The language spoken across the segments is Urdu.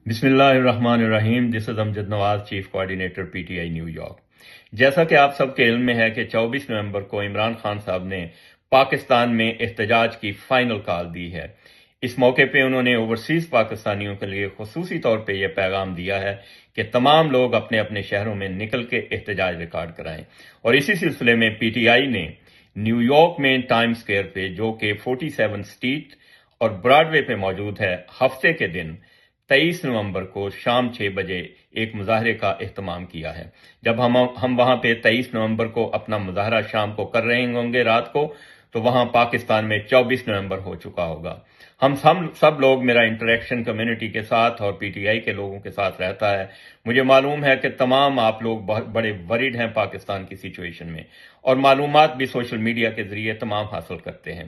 بسم اللہ الرحمن الرحیم. This is Amjad Nawaz, chief coordinator P T I New York. جیسا کہ آپ سب کے علم میں ہے کہ 24 نومبر کو عمران خان صاحب نے پاکستان میں احتجاج کی فائنل کال دی ہے. اس موقع پہ انہوں نے اوورسیز پاکستانیوں کے لیے خصوصی طور پہ یہ پیغام دیا ہے کہ تمام لوگ اپنے اپنے شہروں میں نکل کے احتجاج ریکارڈ کرائیں. اور اسی سلسلے میں پی ٹی آئی نے نیو یارک میں ٹائم سکوئر پہ, جو کہ 47 اسٹریٹ اور براڈ وے پہ موجود ہے, ہفتے کے دن 23 نومبر کو شام 6 بجے ایک مظاہرے کا اہتمام کیا ہے. جب ہم وہاں پہ 23 نومبر کو اپنا مظاہرہ شام کو کر رہے ہوں گے رات کو, تو وہاں پاکستان میں 24 نومبر ہو چکا ہوگا. ہم سب لوگ, میرا انٹریکشن کمیونٹی کے ساتھ اور پی ٹی آئی کے لوگوں کے ساتھ رہتا ہے. مجھے معلوم ہے کہ تمام آپ لوگ بہت بڑے وریڈ ہیں پاکستان کی سچویشن میں, اور معلومات بھی سوشل میڈیا کے ذریعے تمام حاصل کرتے ہیں.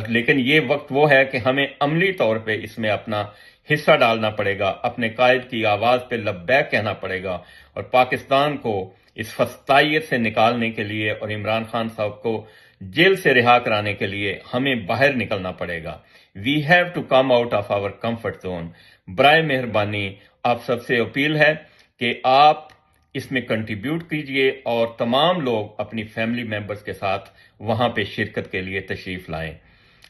لیکن یہ وقت وہ ہے کہ ہمیں عملی طور پہ اس میں اپنا حصہ ڈالنا پڑے گا, اپنے قائد کی آواز پہ لبیک کہنا پڑے گا, اور پاکستان کو اس فسطائیت سے نکالنے کے لیے اور عمران خان صاحب کو جیل سے رہا کرانے کے لیے ہمیں باہر نکلنا پڑے گا. We have to come out of our comfort zone. برائے مہربانی آپ سب سے اپیل ہے کہ آپ اس میں کنٹریبیوٹ کیجئے اور تمام لوگ اپنی فیملی ممبرز کے ساتھ وہاں پہ شرکت کے لیے تشریف لائیں.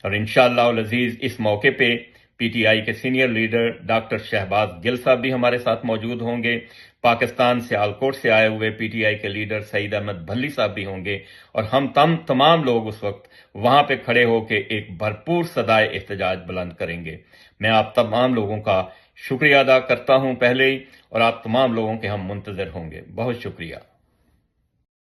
اور انشاءاللہ العزیز اس موقع پہ پی ٹی آئی کے سینئر لیڈر ڈاکٹر شہباز گل صاحب بھی ہمارے ساتھ موجود ہوں گے. پاکستان سے سیالکوٹ سے آئے ہوئے پی ٹی آئی کے لیڈر سعید احمد بھلی صاحب بھی ہوں گے, اور ہم تمام لوگ اس وقت وہاں پہ کھڑے ہو کے ایک بھرپور صدائے احتجاج بلند کریں گے. میں آپ تمام لوگوں کا شکریہ ادا کرتا ہوں پہلے ہی, اور آپ تمام لوگوں کے ہم منتظر ہوں گے. بہت شکریہ.